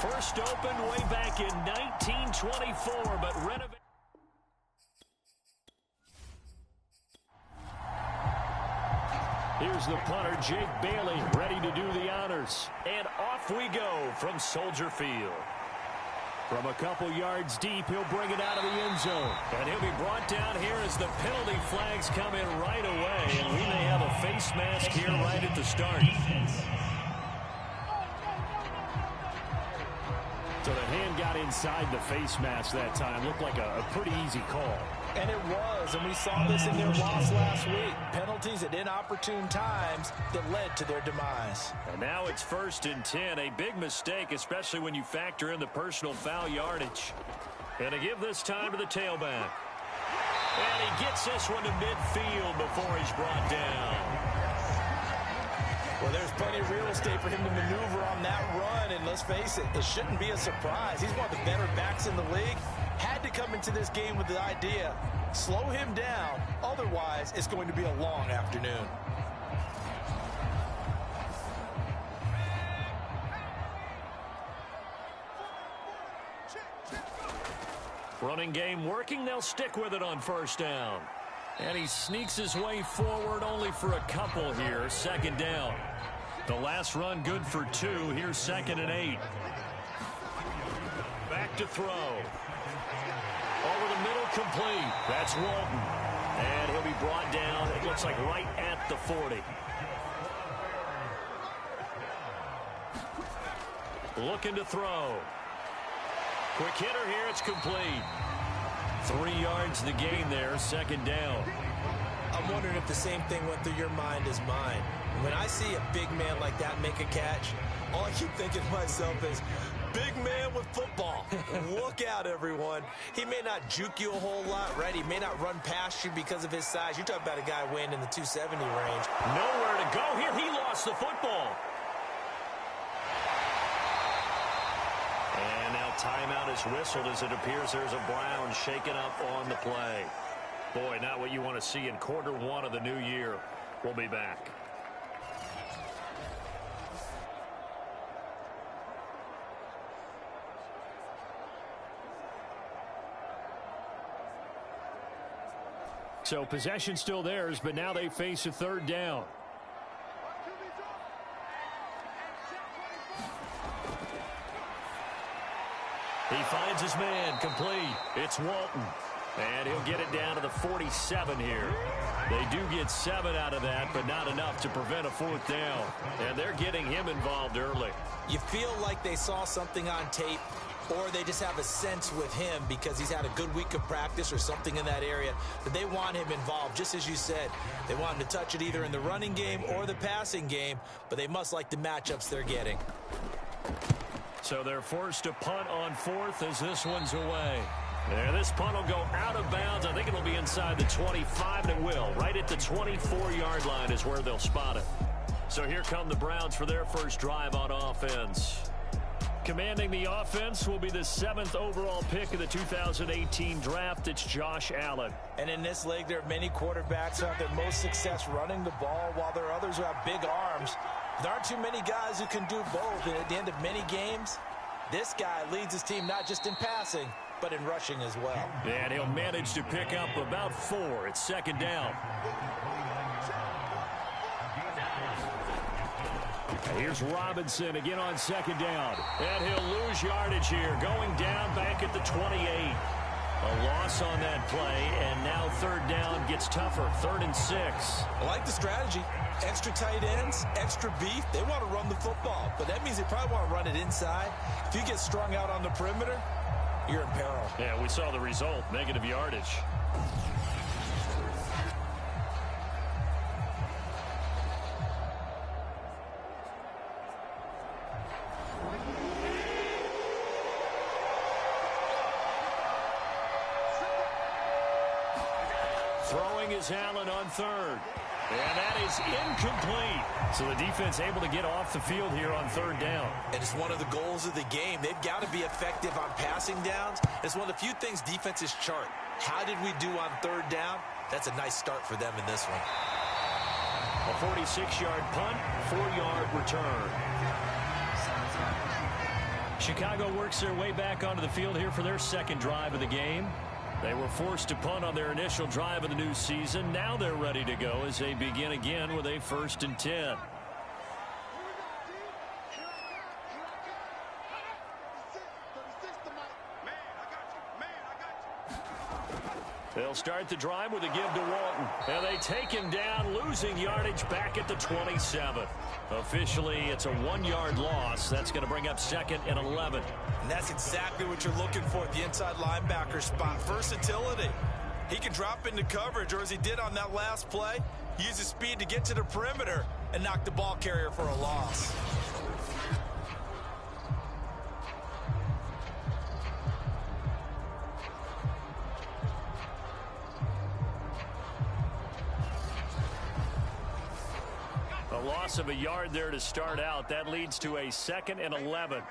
First opened way back in 1924, but renovated. Here's the punter, Jake Bailey, ready to do the honors. And off we go from Soldier Field. From a couple yards deep, he'll bring it out of the end zone. And he'll be brought down here as the penalty flags come in right away. And we may have a face mask here right at the start. So the hand got inside the face mask that time. Looked like a pretty easy call. And it was, and we saw this in their loss last week. Penalties at inopportune times that led to their demise. And now it's 1st and 10. A big mistake, especially when you factor in the personal foul yardage. And to give this time to the tailback. And he gets this one to midfield before he's brought down. Well, there's plenty of real estate for him to maneuver on that run. And let's face it, it shouldn't be a surprise. He's one of the better backs in the league. Had to come into this game with the idea, slow him down. Otherwise, it's going to be a long afternoon. Running game working. They'll stick with it on 1st down. And he sneaks his way forward only for a couple here. 2nd down. The last run good for 2. Here's 2nd and 8. Back to throw. Over the middle, complete. That's Walton. And he'll be brought down, it looks like right at the 40. Looking to throw. Quick hitter here, it's complete. 3 yards the gain there, 2nd down. I'm wondering if the same thing went through your mind as mine. When I see a big man like that make a catch, all I keep thinking to myself is, big man with football. Look out, everyone. He may not juke you a whole lot, right? He may not run past you because of his size. You're talking about a guy weighing in the 270 range. Nowhere to go here. He lost the football. And now timeout is whistled as it appears there's a Brown shaken up on the play. Boy, not what you want to see in Q1 of the new year. We'll be back. So possession still theirs, but now they face a 3rd down. He finds his man, complete. It's Walton. And he'll get it down to the 47 here. They do get 7 out of that, but not enough to prevent a 4th down. And they're getting him involved early. You feel like they saw something on tape, or they just have a sense with him because he's had a good week of practice or something in that area that they want him involved. Just as you said, they want him to touch it either in the running game or the passing game, but they must like the matchups they're getting. So they're forced to punt on 4th as this one's away. There, this punt will go out of bounds. I think it'll be inside the 25, and it will. Right at the 24-yard line is where they'll spot it. So here come the Browns for their first drive on offense. Commanding the offense will be the 7th overall pick of the 2018 draft. It's Josh Allen. And in this league, there are many quarterbacks who have their most success running the ball, while there are others who have big arms. There aren't too many guys who can do both. And at the end of many games, this guy leads his team not just in passing, but in rushing as well. And he'll manage to pick up about 4. It's 2nd down. Here's Robinson again on 2nd down. And he'll lose yardage here. Going down back at the 28. A loss on that play, and now 3rd down gets tougher. 3rd and 6. I like the strategy. Extra tight ends, extra beef. They want to run the football, but that means they probably want to run it inside. If you get strung out on the perimeter, you're in peril. Yeah, we saw the result. Negative yardage. Throwing is Allen on 3rd. And that is incomplete. So the defense able to get off the field here on 3rd down. And it's one of the goals of the game. They've got to be effective on passing downs. It's one of the few things defenses chart. How did we do on 3rd down? That's a nice start for them in this one. A 46-yard punt, 4-yard return. Chicago works their way back onto the field here for their second drive of the game. They were forced to punt on their initial drive of the new season. Now they're ready to go as they begin again with a 1st and 10. They'll start the drive with a give to Walton. And they take him down, losing yardage back at the 27. Officially, it's a 1-yard loss. That's going to bring up 2nd and 11. And that's exactly what you're looking for at the inside linebacker spot. Versatility. He can drop into coverage, or as he did on that last play, use his speed to get to the perimeter and knock the ball carrier for a loss. A loss of a yard there to start out. That leads to a 2nd and 11.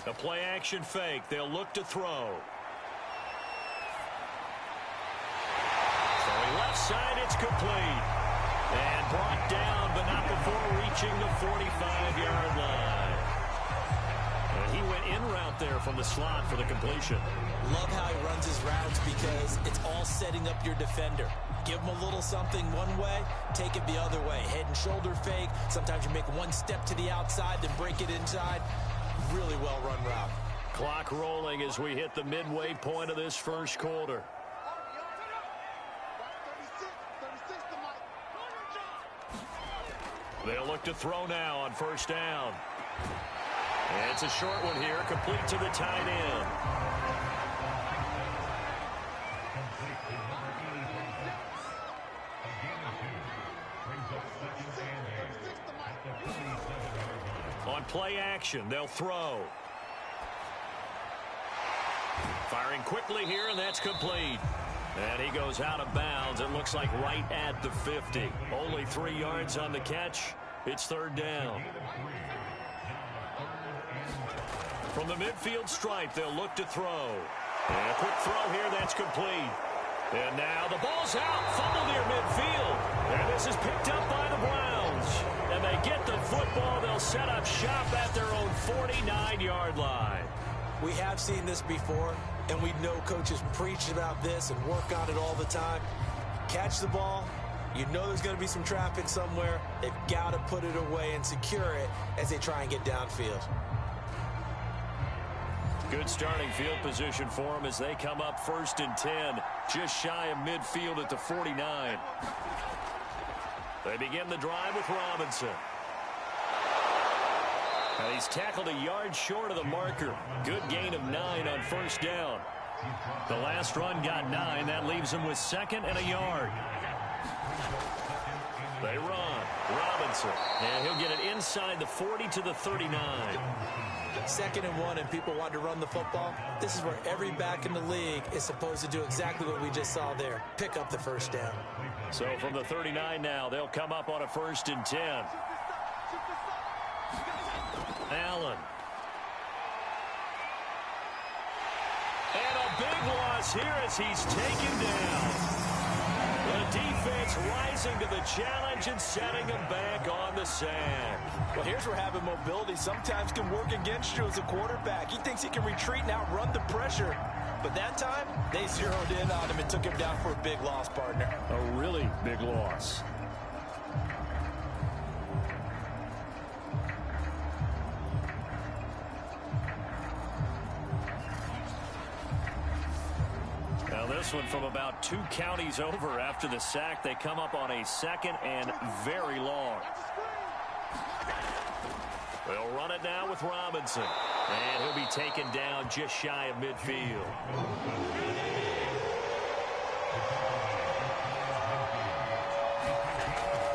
A play action fake. They'll look to throw. Throwing left side, it's complete. And brought down, but not before reaching the 45-yard line. And he went in route there from the slot for the completion. Love how he runs his routes because it's all setting up your defender. Give him a little something one way, take it the other way. Head and shoulder fake. Sometimes you make one step to the outside, then break it inside. Really well run route. Clock rolling as we hit the midway point of this first quarter. They'll look to throw now on 1st down. And it's a short one here, complete to the tight end. On play action, they'll throw. Firing quickly here, and that's complete. And he goes out of bounds. It looks like right at the 50. Only 3 yards on the catch. It's 3rd down. From the midfield stripe, they'll look to throw. And a quick throw here, that's complete. And now the ball's out, fumble near midfield. And this is picked up by the Browns. And they get the football. They'll set up shop at their own 49-yard line. We have seen this before, and we know coaches preach about this and work on it all the time. Catch the ball. You know there's going to be some traffic somewhere. They've got to put it away and secure it as they try and get downfield. Good starting field position for them as they come up 1st and 10, just shy of midfield at the 49. They begin the drive with Robinson. And he's tackled a yard short of the marker. Good gain of 9 on 1st down. The last run got 9. That leaves him with 2nd and a yard. They run. Robinson. And he'll get it inside the 40 to the 39. 2nd and 1, and people want to run the football. This is where every back in the league is supposed to do exactly what we just saw there. Pick up the 1st down. So from the 39 now, they'll come up on a 1st and 10. Allen. And a big loss here as he's taken down. The defense rising to the challenge and setting him back on the sack. Well, here's where having mobility sometimes can work against you as a quarterback. He thinks he can retreat and outrun the pressure. But that time, they zeroed in on him and took him down for a big loss, partner. A really big loss. Now this one from about 2 counties over after the sack. They come up on a 2nd and very long. They'll run it now with Robinson. And he'll be taken down just shy of midfield.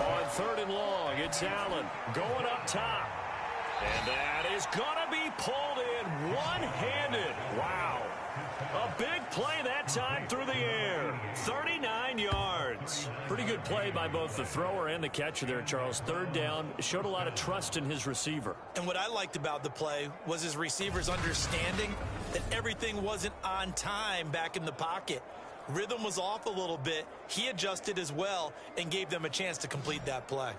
On 3rd and long, it's Allen going up top. And that is going to be pulled in one-handed. Wow. A big play that time through the air. 39 yards. Pretty good play by both the thrower and the catcher there, Charles. 3rd down. Showed a lot of trust in his receiver. And what I liked about the play was his receiver's understanding that everything wasn't on time back in the pocket. Rhythm was off a little bit. He adjusted as well and gave them a chance to complete that play.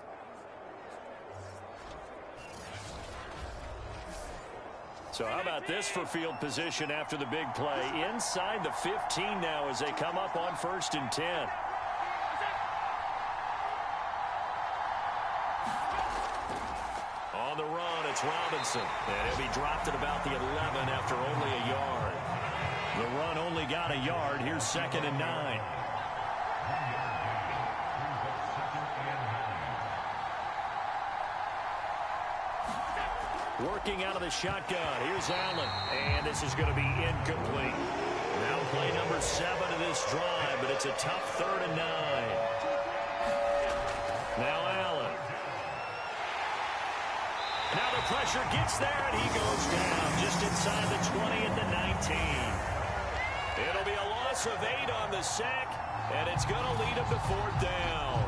So how about this for field position after the big play? Inside the 15 now as they come up on 1st and 10. On the run, it's Robinson. And he'll be dropped at about the 11 after only a yard. The run only got a yard. Here's 2nd and 9. Working out of the shotgun. Here's Allen. And this is going to be incomplete. Now play number 7 of this drive, but it's a tough 3rd and 9. Now Allen. Now the pressure gets there, and he goes down just inside the 20 at the 19. It'll be a loss of 8 on the sack, and it's going to lead him to 4th down.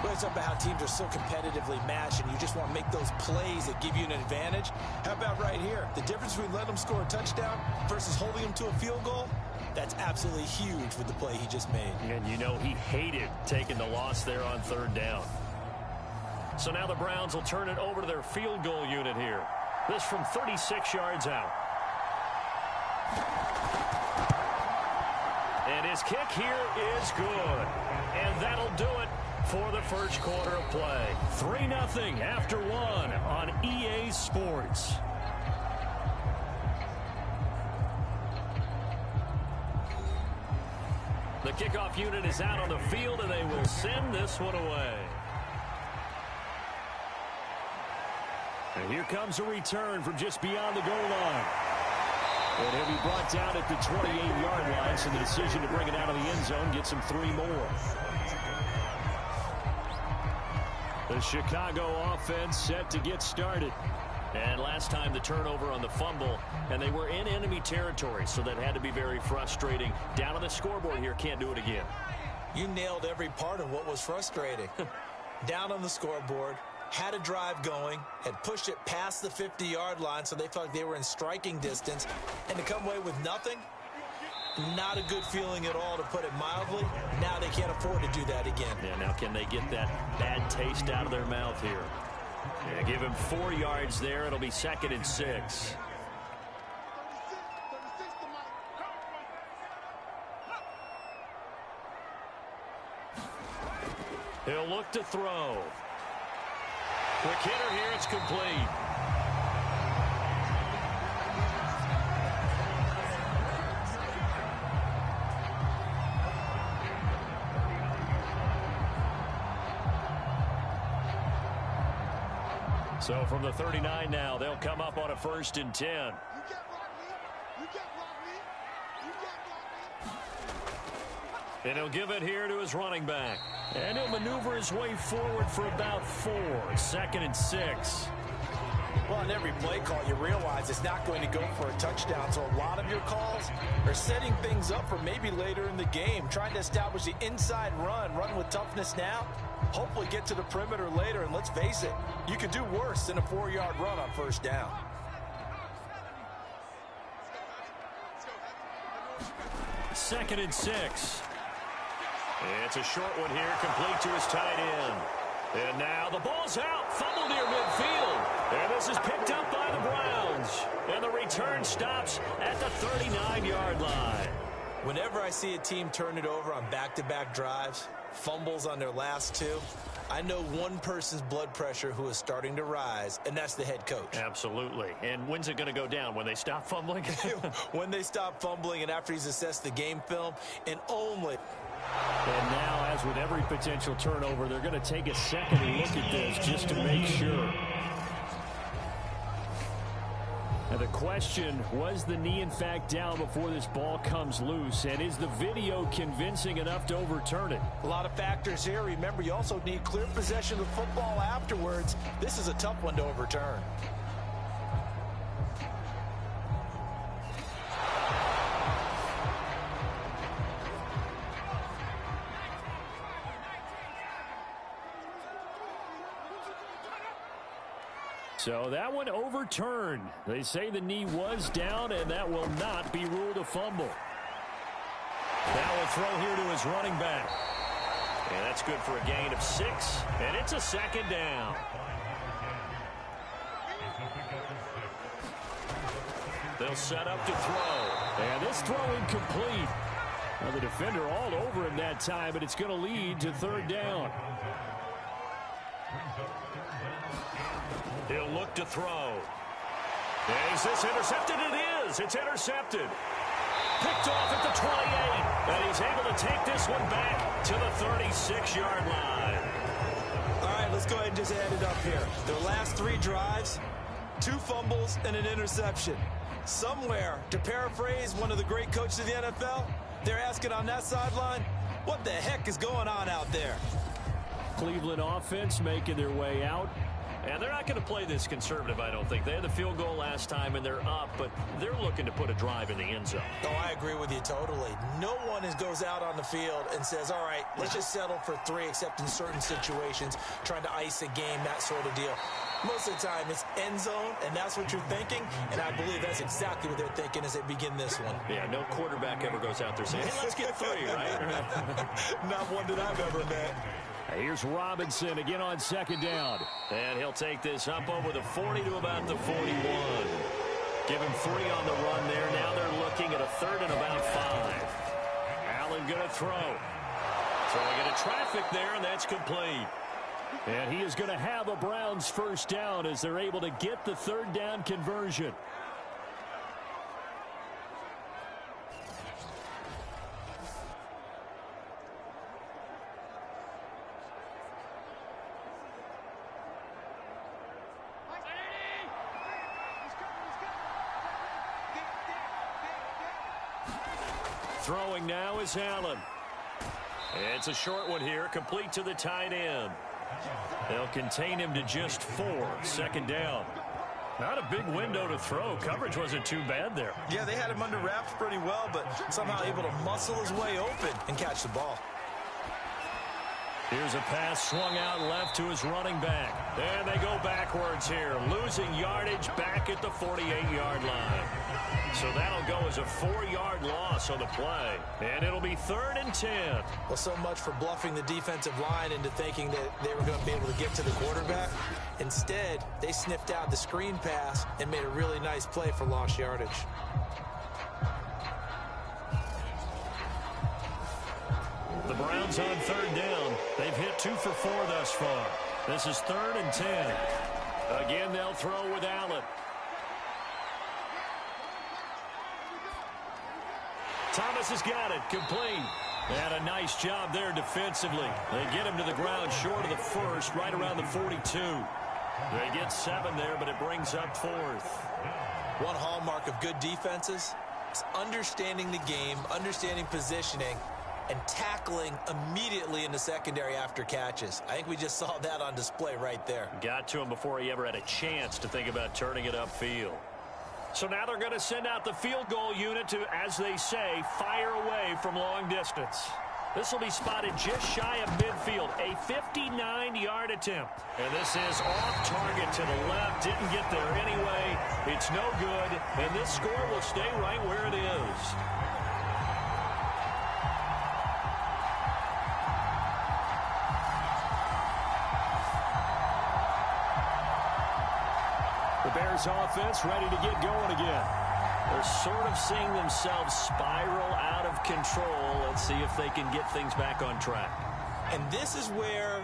Well, it's about how teams are so competitively matched, and you just want to make those plays that give you an advantage. How about right here? The difference between letting them score a touchdown versus holding them to a field goal, that's absolutely huge with the play he just made. And you know he hated taking the loss there on 3rd down. So now the Browns will turn it over to their field goal unit here. This from 36 yards out. And his kick here is good. And that'll do it for the first quarter of play. 3-0 after 1 on EA Sports. The kickoff unit is out on the field, and they will send this one away. And here comes a return from just beyond the goal line. And he'll be brought down at the 28-yard line, so the decision to bring it out of the end zone gets him 3 more. The Chicago offense set to get started. And last time the turnover on the fumble, and they were in enemy territory, so that had to be very frustrating. Down on the scoreboard here, can't do it again. You nailed every part of what was frustrating. Down on the scoreboard, had a drive going, had pushed it past the 50-yard line, so they felt like they were in striking distance, and to come away with nothing, not a good feeling at all, to put it mildly. Now they can't afford to do that again. Yeah, now can they get that bad taste out of their mouth here? Yeah, give him 4 yards there. It'll be 2nd and 6. He'll look to throw. Quick hitter here, it's complete. So from the 39 now, they'll come up on a 1st and 10. And he'll give it here to his running back. And he'll maneuver his way forward for about 4. 2nd and 6. Well, on every play call, you realize it's not going to go for a touchdown. So a lot of your calls are setting things up for maybe later in the game, trying to establish the inside run with toughness now, hopefully get to the perimeter later. And let's face it, you could do worse than a 4-yard run on 1st down. Second and 6. It's a short one here, complete to his tight end. And now the ball's out, fumbled near midfield. And this is picked up by the Browns. And the return stops at the 39-yard line. Whenever I see a team turn it over on back-to-back drives, fumbles on their last 2, I know one person's blood pressure who is starting to rise, and that's the head coach. Absolutely. And when's it going to go down? When they stop fumbling? When they stop fumbling and after he's assessed the game film, and only. And now, as with every potential turnover, they're going to take a second look at this just to make sure. Now the question, was the knee in fact down before this ball comes loose? And is the video convincing enough to overturn it? A lot of factors here. Remember, you also need clear possession of the football afterwards. This is a tough one to overturn. So that one overturned. They say the knee was down, and that will not be ruled a fumble. Now a throw here to his running back. And that's good for a gain of 6. And it's a second down. They'll set up to throw. And this throw incomplete. Now the defender all over him that time, but it's going to lead to third down. He'll look to throw. Is this intercepted? It is. It's intercepted. Picked off at the 28. And he's able to take this one back to the 36-yard line. All right, let's go ahead and just add it up here. Their last 3 drives, 2 fumbles and an interception. Somewhere, to paraphrase one of the great coaches of the NFL, they're asking on that sideline, what the heck is going on out there? Cleveland offense making their way out. And they're not going to play this conservative, I don't think. They had the field goal last time, and they're up, but they're looking to put a drive in the end zone. Oh, I agree with you totally. No one goes out on the field and says, all right, let's just settle for 3, except in certain situations, trying to ice a game, that sort of deal. Most of the time, it's end zone, and that's what you're thinking, and I believe that's exactly what they're thinking as they begin this one. Yeah, no quarterback ever goes out there saying, hey, let's get 3, right? Not one that I've ever met. Here's Robinson again on second down. And he'll take this up over the 40 to about the 41. Give him 3 on the run there. Now they're looking at a 3rd and about 5. Allen going to throw. Throwing into traffic there, and that's complete. And he is going to have a Browns first down as they're able to get the 3rd down conversion. Throwing now is Allen. It's a short one here, complete to the tight end. They'll contain him to just 4, second down. Not a big window to throw. Coverage wasn't too bad there. Yeah, they had him under wraps pretty well, but somehow able to muscle his way open and catch the ball. Here's a pass swung out left to his running back. And they go backwards here, losing yardage back at the 48-yard line. So that'll go as a 4-yard loss on the play. And it'll be 3rd and 10. Well, so much for bluffing the defensive line into thinking that they were going to be able to get to the quarterback. Instead, they sniffed out the screen pass and made a really nice play for lost yardage. The Browns on 3rd down. They've hit 2 for 4 thus far. This is 3rd and 10. Again, they'll throw with Allen. Thomas has got it, complete. And a nice job there defensively. They get him to the ground short of the 1st, right around the 42. They get 7 there, but it brings up 4th. One hallmark of good defenses is understanding the game, understanding positioning, and tackling immediately in the secondary after catches. I think we just saw that on display right there. Got to him before he ever had a chance to think about turning it upfield. So now they're going to send out the field goal unit to, as they say, fire away from long distance. This will be spotted just shy of midfield, a 59-yard attempt. And this is off target to the left, didn't get there anyway. It's no good, and this score will stay right where it is. Bears offense ready to get going again. They're sort of seeing themselves spiral out of control. Let's see if they can get things back on track. And this is where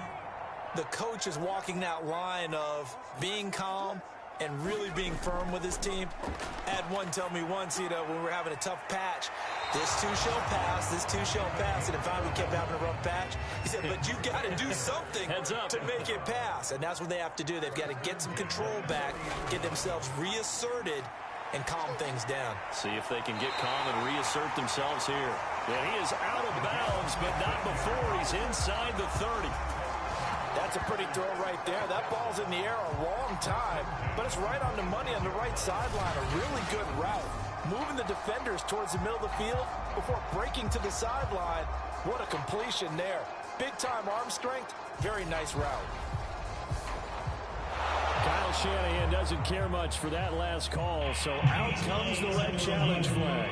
the coach is walking that line of being calm and really being firm with his team. Had one tell me once, when we were having a tough patch, this too shall pass, this too shall pass. And if I we kept having a rough patch, he said, but you got to do something to make it pass. And that's what they have to do. They've got to get some control back, get themselves reasserted, and calm things down. See if they can get calm and reassert themselves here. And he is out of bounds, but not before he's inside the 30. That's a pretty throw right there. That ball's in the air a long time, but it's right on the money on the right sideline. A really good route. Moving the defenders towards the middle of the field before breaking to the sideline. What a completion there. Big-time arm strength. Very nice route. Kyle Shanahan doesn't care much for that last call, so out comes the red challenge flag.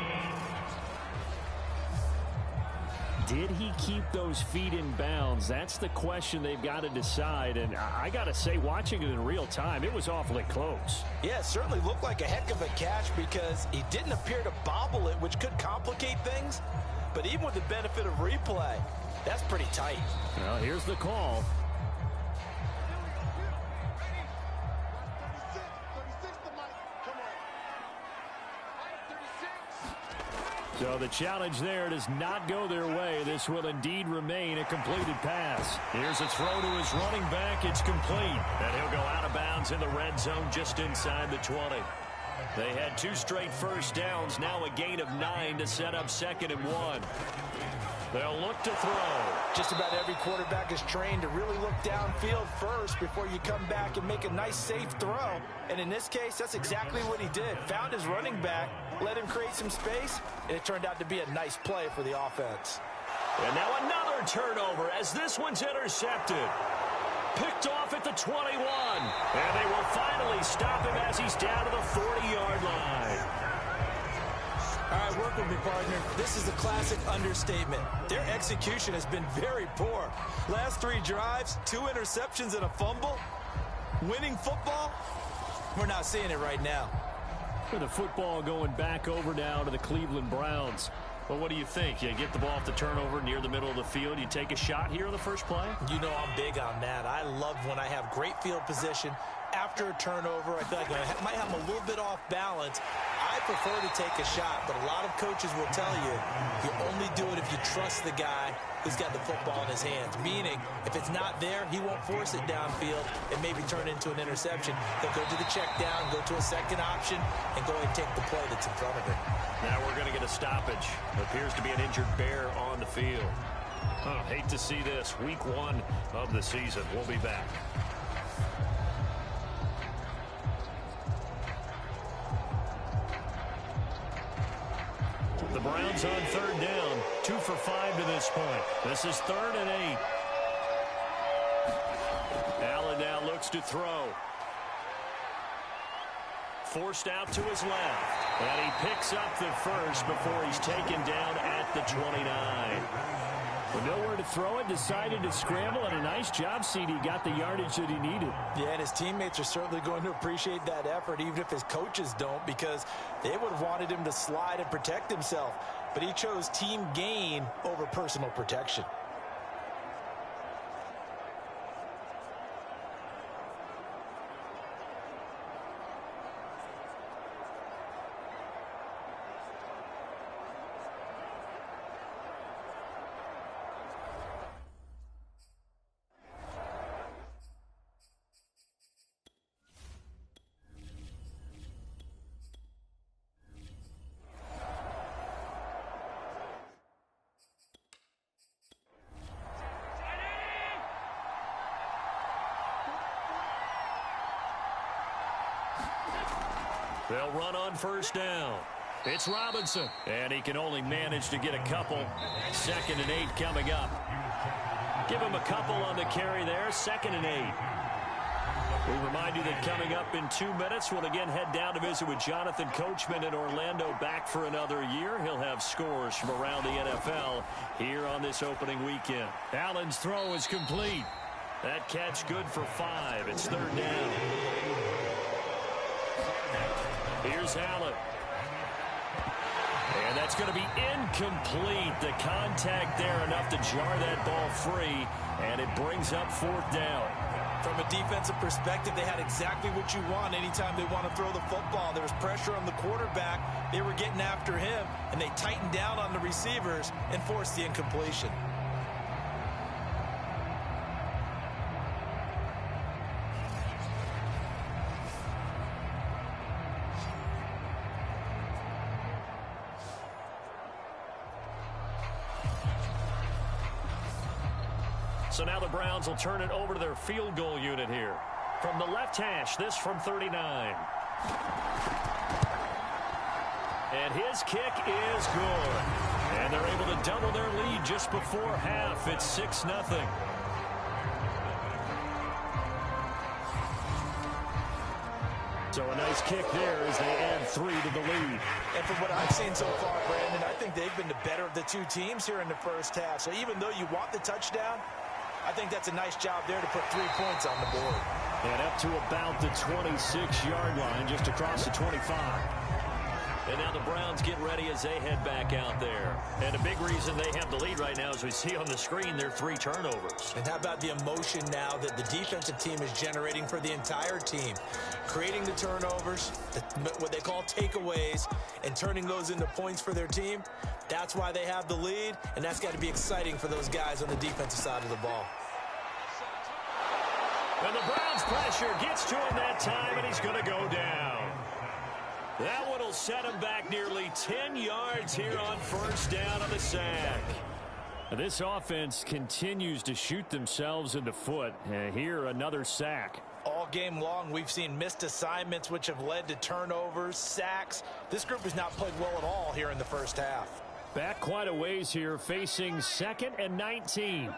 did he keep those feet in bounds? That's the question they've got to decide. And I got to say, watching it in real time, it was awfully close. Yeah, it certainly looked like a heck of a catch because he didn't appear to bobble it, which could complicate things. But even with the benefit of replay, that's pretty tight. Well, here's the call. So the challenge there does not go their way. This will indeed remain a completed pass. Here's a throw to his running back. It's complete. And he'll go out of bounds in the red zone just inside the 20. They had 2 straight first downs. Now a gain of 9 to set up 2nd and 1. They'll look to throw. Just about every quarterback is trained to really look downfield first before you come back and make a nice, safe throw. And in this case, that's exactly what he did. Found his running back, let him create some space, and it turned out to be a nice play for the offense. And now another turnover as this one's intercepted. Picked off at the 21. And they will finally stop him as he's down to the 40-yard line. All right, work with me, partner. This is a classic understatement. Their execution has been very poor. Last 3 drives, 2 interceptions and a fumble. Winning football? We're not seeing it right now. For the football going back over now to the Cleveland Browns. Well, what do you think? You get the ball off the turnover near the middle of the field. You take a shot here on the first play? You know I'm big on that. I love when I have great field position. After a turnover, I feel like I might have a little bit off balance. I prefer to take a shot, but a lot of coaches will tell you only do it if you trust the guy who's got the football in his hands. Meaning, if it's not there, he won't force it downfield and maybe turn it into an interception. He'll go to the check down, go to a second option, and go ahead and take the play that's in front of him. Now we're going to get a stoppage. Appears to be an injured Bear on the field. Hate to see this. Week 1 of the season. We'll be back. The Browns on 3rd down. 2 for 5 to this point. This is 3rd and 8. Allen now looks to throw. Forced out to his left. And he picks up the first before he's taken down at the 29. With nowhere to throw it, decided to scramble, and a nice job, CD. Got the yardage that he needed. Yeah, and his teammates are certainly going to appreciate that effort, even if his coaches don't, because they would have wanted him to slide and protect himself. But he chose team gain over personal protection. They'll run on 1st down. It's Robinson, and he can only manage to get a couple. 2nd and 8 coming up. Give him a couple on the carry there. 2nd and 8. We remind you that coming up in 2 minutes, we'll again head down to visit with Jonathan Coachman in Orlando, back for another year. He'll have scores from around the NFL here on this opening weekend. Allen's throw is complete. That catch good for 5. It's 3rd down. Here's Allen. And that's going to be incomplete. The contact there enough to jar that ball free, and it brings up 4th down. From a defensive perspective, they had exactly what you want anytime they want to throw the football. There was pressure on the quarterback. They were getting after him, and they tightened down on the receivers and forced the incompletion. So now the Browns will turn it over to their field goal unit here. From the left hash, this from 39. And his kick is good. And they're able to double their lead just before half. It's 6-0. So a nice kick there as they add 3 to the lead. And from what I've seen so far, Brandon, I think they've been the better of the two teams here in the first half. So even though you want the touchdown, I think that's a nice job there to put 3 points on the board. And up to about the 26-yard line, just across the 25. And now the Browns get ready as they head back out there. And a big reason they have the lead right now, as we see on the screen, their 3 turnovers. And how about the emotion now that the defensive team is generating for the entire team? Creating the turnovers, what they call takeaways, and turning those into points for their team. That's why they have the lead, and that's got to be exciting for those guys on the defensive side of the ball. And the Browns pressure gets to him that time, and he's going to go down. That one will set him back nearly 10 yards here on first down on the sack. This offense continues to shoot themselves in the foot. Here, another sack. All game long, we've seen missed assignments, which have led to turnovers, sacks. This group has not played well at all here in the first half. Back quite a ways here, facing 2nd and 19.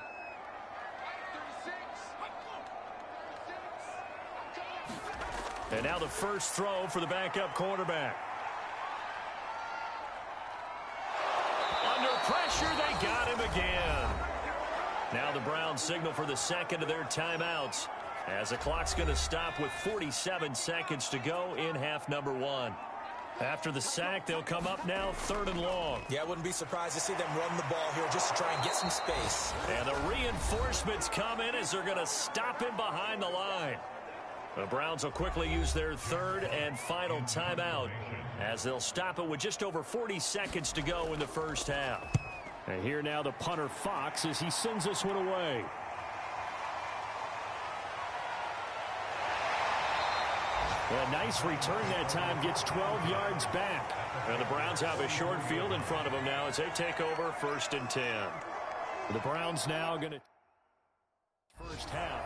And now the first throw for the backup quarterback. Under pressure, they got him again. Now the Browns signal for the second of their timeouts, as the clock's going to stop with 47 seconds to go in half number 1. After the sack, they'll come up now 3rd and long. Yeah, I wouldn't be surprised to see them run the ball here just to try and get some space. And the reinforcements come in as they're going to stop him behind the line. The Browns will quickly use their 3rd and final timeout, as they'll stop it with just over 40 seconds to go in the first half. And here now the punter Fox as he sends this one away. A nice return that time, gets 12 yards back. And the Browns have a short field in front of them now as they take over 1st and 10. The Browns now going to first half.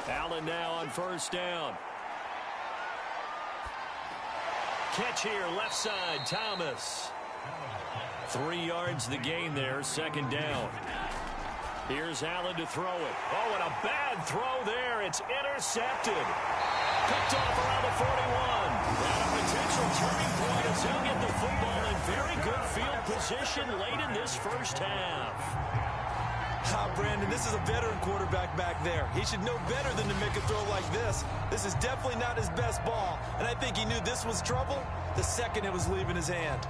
Allen now on first down. Catch here, left side, Thomas. 3 yards the gain there, 2nd down. Here's Allen to throw it. Oh, and a bad throw there. It's intercepted. Picked off around the 41. And a potential turning point as he'll get the football in very good field position late in this first half. Brandon, this is a veteran quarterback back there. He should know better than to make a throw like this. This is definitely not his best ball, and I think he knew this was trouble the second it was leaving his hand.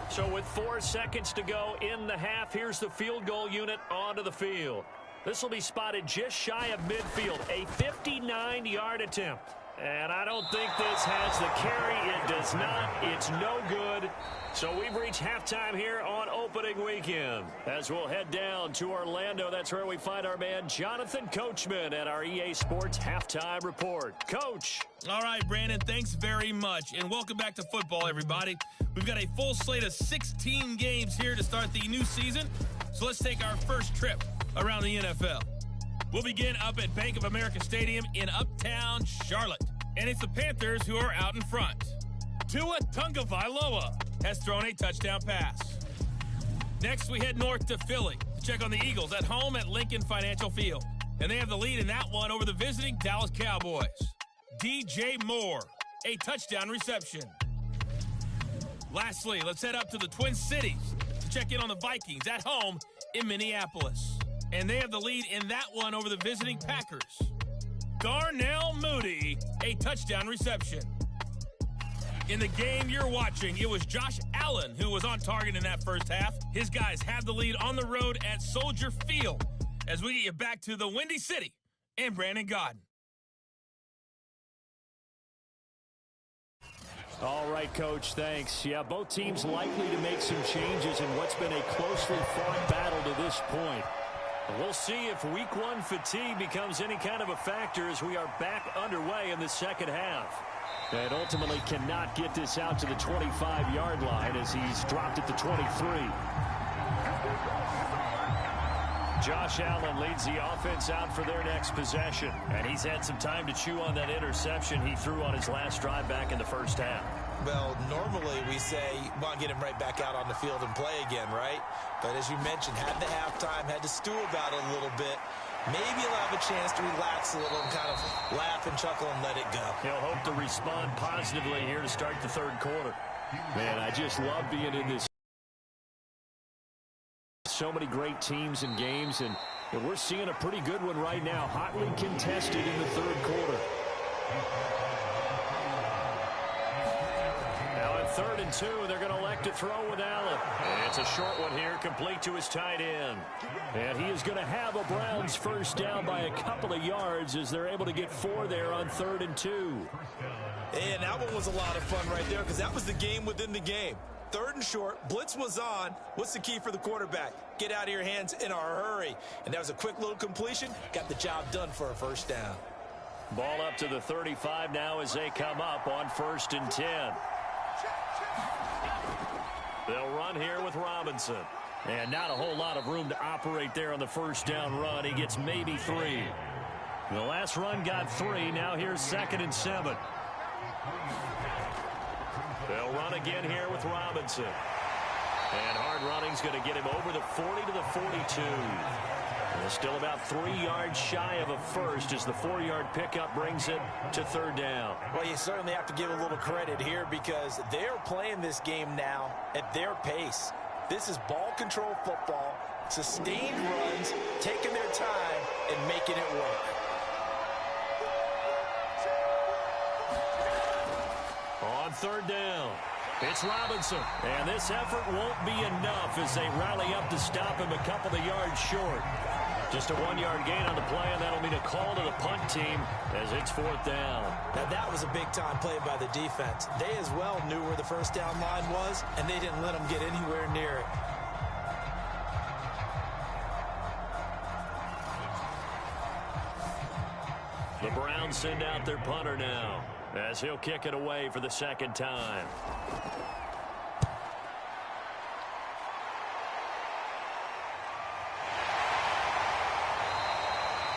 So with 4 seconds to go in the half, here's the field goal unit onto the field. This will be spotted just shy of midfield, a 59-yard attempt. And I don't think this has the carry. It does not. It's no good. So we've reached halftime here on opening weekend. As we'll head down to Orlando, that's where we find our man Jonathan Coachman at our EA Sports Halftime Report. Coach. All right, Brandon, thanks very much. And welcome back to football, everybody. We've got a full slate of 16 games here to start the new season. So let's take our first trip around the NFL. We'll begin up at Bank of America Stadium in Uptown Charlotte. And it's the Panthers who are out in front. Tua Tagovailoa has thrown a touchdown pass. Next, we head north to Philly to check on the Eagles at home at Lincoln Financial Field. And they have the lead in that one over the visiting Dallas Cowboys. DJ Moore, a touchdown reception. Lastly, let's head up to the Twin Cities to check in on the Vikings at home in Minneapolis. And they have the lead in that one over the visiting Packers. Darnell Mooney, a touchdown reception. In the game you're watching, it was Josh Allen who was on target in that first half. His guys have the lead on the road at Soldier Field as we get you back to the Windy City and Brandon Gaudin. All right, Coach, thanks. Yeah, both teams likely to make some changes in what's been a closely fought battle to this point. We'll see if week one fatigue becomes any kind of a factor as we are back underway in the second half. And ultimately cannot get this out to the 25-yard line as he's dropped it to 23. Josh Allen leads the offense out for their next possession. And he's had some time to chew on that interception he threw on his last drive back in the first half. Well, normally we say, well, get him right back out on the field and play again, right? But as you mentioned, had the halftime, had to stew about it a little bit. Maybe he'll have a chance to relax a little and kind of laugh and chuckle and let it go. He'll hope to respond positively here to start the third quarter. Man, I just love being in this. So many great teams and games, and we're seeing a pretty good one right now, hotly contested in the third quarter. Now on 3rd and 2, they're going to elect to throw with Allen. And it's a short one here, complete to his tight end. And he is going to have a Browns first down by a couple of yards as they're able to get 4 there on 3rd and 2. And that one was a lot of fun right there because that was the game within the game. 3rd and short, blitz was on. What's the key for the quarterback? Get out of your hands in a hurry. And that was a quick little completion. Got the job done for a first down. Ball up to the 35 now as they come up on 1st and 10. They'll run here with Robinson. And not a whole lot of room to operate there on the first down run. He gets maybe 3. The last run got 3. Now here's 2nd and 7. They'll run again here with Robinson. And hard running's going to get him over the 40 to the 42. And still about 3 yards shy of a first as the 4-yard pickup brings it to 3rd down. Well, you certainly have to give a little credit here because they're playing this game now at their pace. This is ball control football, sustained runs, taking their time and making it work. On 3rd down, it's Robinson. And this effort won't be enough as they rally up to stop him a couple of yards short. Just a 1-yard gain on the play, and that'll mean a call to the punt team as it's 4th down. Now, that was a big-time play by the defense. They as well knew where the first down line was, and they didn't let them get anywhere near it. The Browns send out their punter now as he'll kick it away for the 2nd time.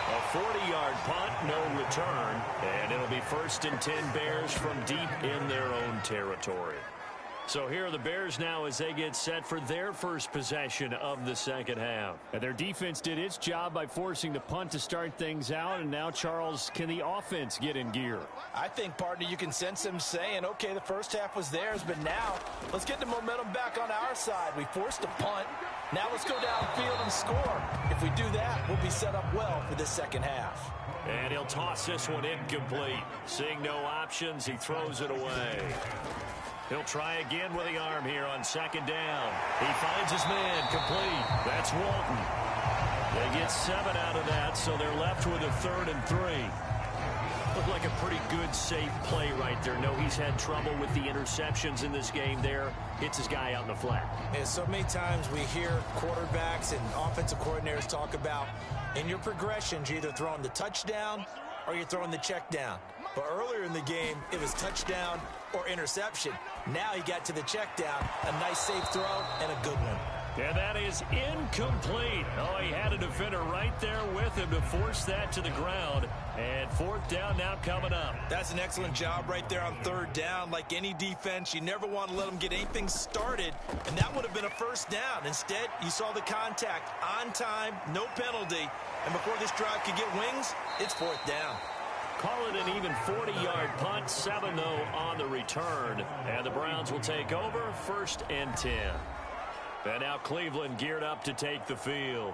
A 40-yard punt, no return, and it'll be 1st and 10 Bears from deep in their own territory. So here are the Bears now as they get set for their first possession of the second half. And their defense did its job by forcing the punt to start things out. And now, Charles, can the offense get in gear? I think, partner, you can sense them saying, okay, the first half was theirs, but now let's get the momentum back on our side. We forced a punt. Now let's go downfield and score. If we do that, we'll be set up well for the second half. And he'll toss this one incomplete. Seeing no options, he throws it away. He'll try again with the arm here on 2nd down. He finds his man complete. That's Walton. They get 7 out of that, so they're left with a 3rd and 3. Looked like a pretty good, safe play right there. No, he's had trouble with the interceptions in this game there. Hits his guy out in the flat. And so many times we hear quarterbacks and offensive coordinators talk about in your progressions, you're either throwing the touchdown or you're throwing the check down. But earlier in the game, it was touchdown or interception. Now he got to the check down, a nice safe throw, and a good one. And that is incomplete. Oh, he had a defender right there with him to force that to the ground. And 4th down now coming up. That's an excellent job right there on 3rd down. Like any defense, you never want to let them get anything started. And that would have been a first down. Instead, you saw the contact on time, no penalty. And before this drive could get wings, it's 4th down. Call it an even 40-yard punt, 7 though on the return. And the Browns will take over 1st and 10. And now Cleveland geared up to take the field.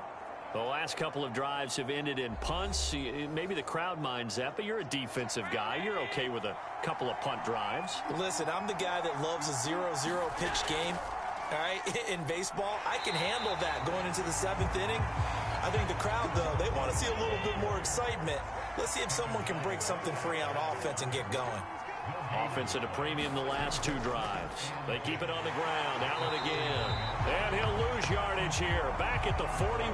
The last couple of drives have ended in punts. Maybe the crowd minds that, but you're a defensive guy. You're okay with a couple of punt drives. Listen, I'm the guy that loves a 0-0 pitch game. All right, in baseball, I can handle that going into the 7th inning. I think the crowd, though, they want to see a little bit more excitement. Let's see if someone can break something free on offense and get going. Offense at a premium the last 2 drives. They keep it on the ground. Allen again. And he'll lose yardage here. Back at the 41.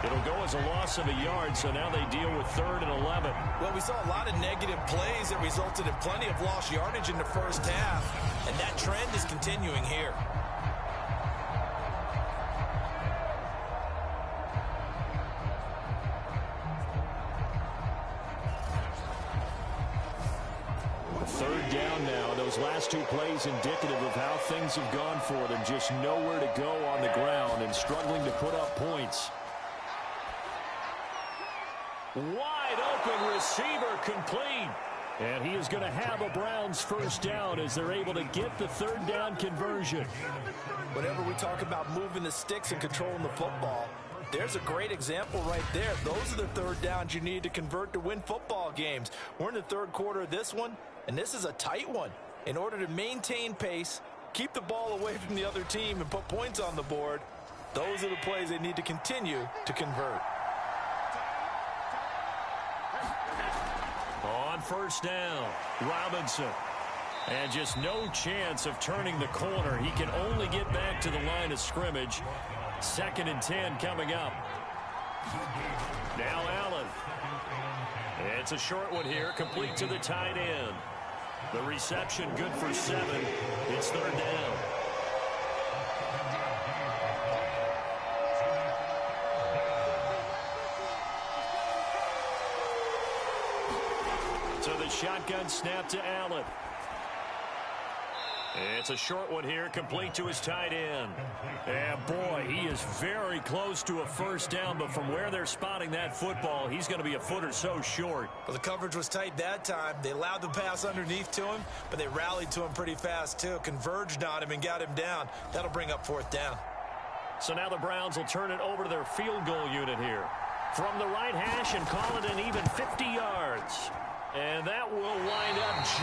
It'll go as a loss of a yard, so now they deal with 3rd and 11. Well, we saw a lot of negative plays that resulted in plenty of lost yardage in the first half, and that trend is continuing here. Third down now. Those last 2 plays indicative of how things have gone for them. Just nowhere to go on the ground and struggling to put up points. Wide open receiver complete. And he is going to have a Browns first down as they're able to get the 3rd down conversion. Whenever we talk about moving the sticks and controlling the football, there's a great example right there. Those are the 3rd downs you need to convert to win football games. We're in the 3rd quarter of this one, and this is a tight one. In order to maintain pace, keep the ball away from the other team, and put points on the board, those are the plays they need to continue to convert. On first down, Robinson. And just no chance of turning the corner. He can only get back to the line of scrimmage. 2nd and 10 coming up. Now Allen. It's a short one here, complete to the tight end. The reception good for 7. It's 3rd down. So the shotgun snap to Allen. It's a short one here, complete to his tight end. And boy, he is very close to a first down, but from where they're spotting that football, he's going to be a foot or so short. Well, the coverage was tight that time. They allowed the pass underneath to him, but they rallied to him pretty fast too, converged on him and got him down. That'll bring up 4th down. So now the Browns will turn it over to their field goal unit here. From the right hash and call it an even 50 yards. And that will wind up just